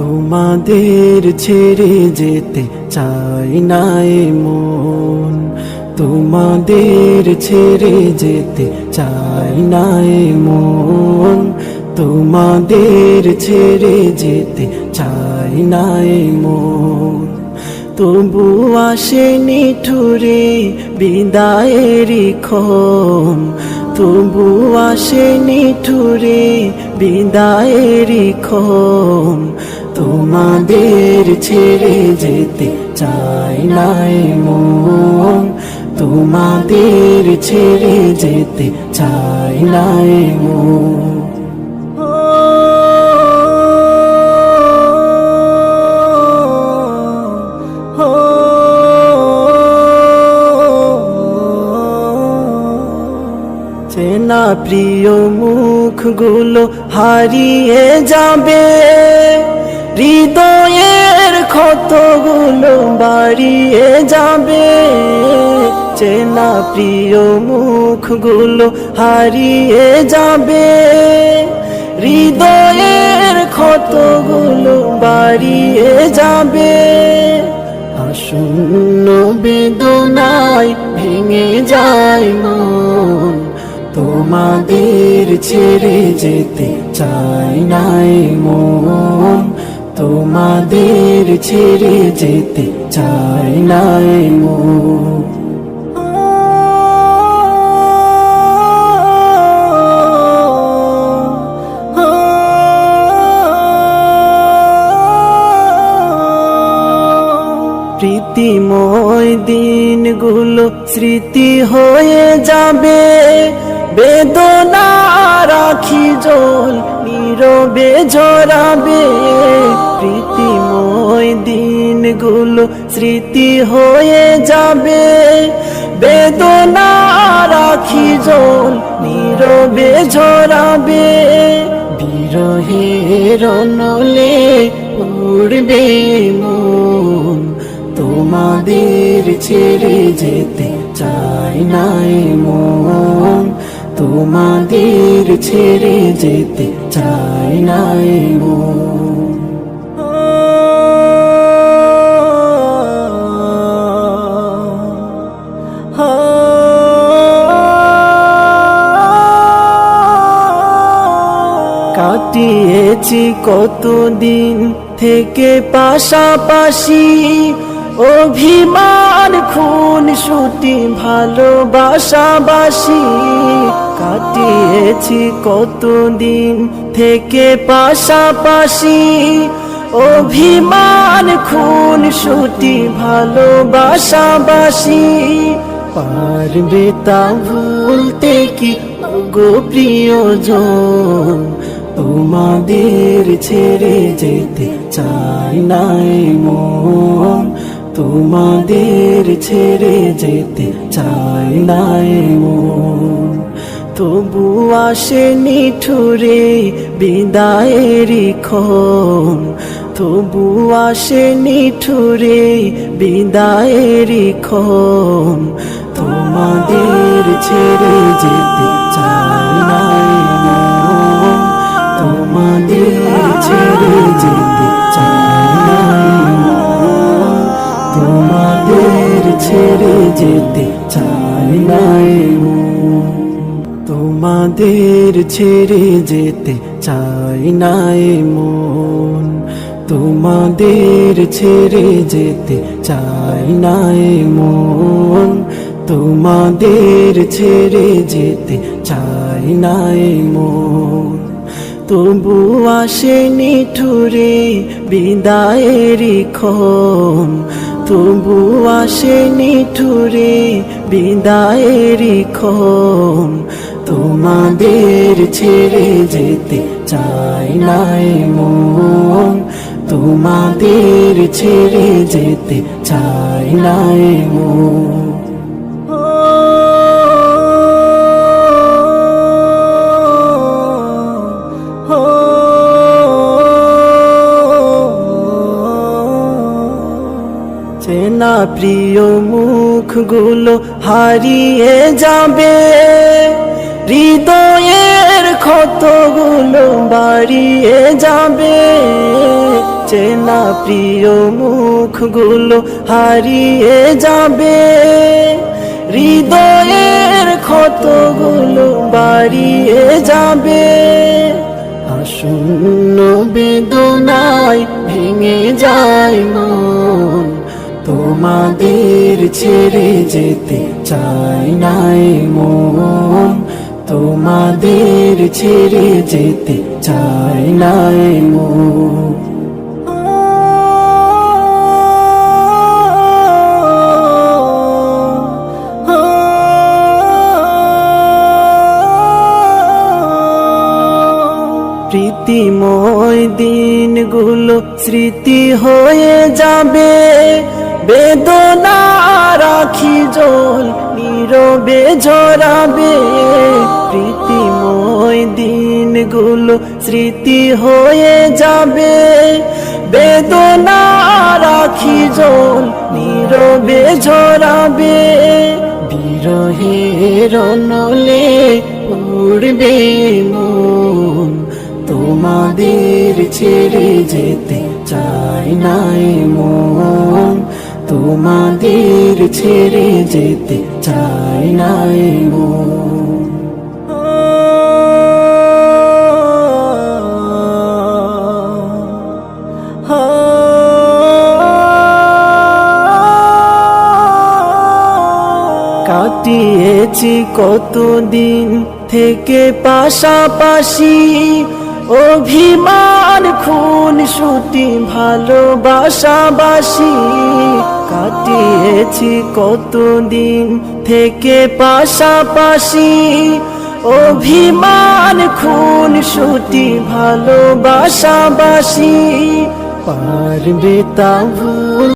তোমাদের ছেড়ে যেতে চাই না এ মন, তোমাদের ছেড়ে যেতে চাই না এ মন, তোমাদের ছেড়ে যেতে চাই না এ মন। তবু আসেনি ঠুরে বিদায়েরই ক্ষণ, তবু আসেনি ঠুরে বিদায়েরই ক্ষণ। তোমাদের ছেড়ে যেতে চাই না এ মন, তোমাদের ছেড়ে যেতে চাই না এ মন। চেনা প্রিয় মুখগুলো হারিয়ে যাবে, হৃদয়ের ক্ষতগুলো বাড়িয়ে যাবে। চেনা প্রিয় মুখগুলো হারিয়ে যাবে, হৃদয়ের ক্ষতগুলো বাড়িয়ে যাবে। আসন্ন বেদনায় ভেঙে যায় মন, তোমাদের ছেড়ে যেতে চাই না এ মন, তোমাদের ছেড়ে যেতে চাই না এ মন। প্রীতিময় দিনগুলো স্মৃতি হয়ে যাবে, বেদনা রাখি জল নীরবে ঝরাবে। প্রীতিময় দিনগুলো স্মৃতি হয়ে যাবে, বেদনা রাখি জল নীরবে ঝরাবে। বিরহের নলে উড়বে মন, তোমাদের ছেড়ে যেতে চাই না এ মন, তোমাদের ছেড়ে যেতে চাই না এ মন। কাটিয়েছি কতদিন থেকে পাশাপাশি, অভিমান খুন ছুটি ভালোবাসাবাসি। কাটিয়েছি কতদিন থেকে পাশাপাশি, অভিমান খুন ছুটি ভালোবাসাবাসি। পারবে তা ভুলতে কি গো প্রিয়জন, তোমাদের ছেড়ে যেতে চাই না এ মন, তোমাদের ছেড়ে যেতে চাই না এ মন। তবু আসেনি ঠুরে বিদায়েরই ক্ষণ, তবু আসেনি ঠুরে বিদায়েরই ক্ষণ। তোমাদের ছেড়ে যেতে চাই না এ মন, তোমাদের ছেড়ে যেতে চাই না এ মন, তোমাদের ছেড়ে যেতে চাই না এ মন, তোমাদের ছেড়ে যেতে চাই না এ মন, তোমাদের ছেড়ে যেতে চাই না এ মন, তোমাদের ছেড়ে যেতে চাই না এ মন। তবু আসেনি ঠুরে বিদায়েরই ক্ষণ, তবু আসেনি ঠুরে বিদায়েরই ক্ষণ। তোমাদের ছেড়ে যেতে চাই না এ মন, তোমাদের ছেড়ে যেতে চাই না এ মন। চেনা প্রিয় মুখগুলো হারিয়ে যাবে, হৃদয়ের ক্ষতগুলো বাড়িয়ে যাবে। চেনা প্রিয় মুখগুলো হারিয়ে যাবে, হৃদয়ের ক্ষতগুলো বাড়িয়ে যাবে, আসন্ন বেদনায় ভেঙে যায় মন, তোমাদের ছেড়ে যেতে চাই নাই মন, তোমাদের ছেড়ে যেতে চাই নাই মন। প্রীতিময় দিনগুলো স্মৃতি হয়ে যাবে, বেদনা রাখি জল নীরবে ঝরাবে, প্রীতিময় দিনগুলো স্মৃতি হয়ে যাবে, বেদনা রাখি জল নীরবে ঝরাবে, বিরহের নলে উড়বে মন, তোমাদের ছেড়ে যেতে চাই নাই মন, তোমাদের ছেড়ে যেতে চাই নাই মন। কাটিয়েছি কতদিন থেকে পাশাপাশি, অভিমান খুন ছুটি ভালোবাসাবাসি, কাটিয়েছি কতদিন থেকে পাশাপাশি, অভিমান খুন ছুটি ভালোবাসাবাসি, পারবে তা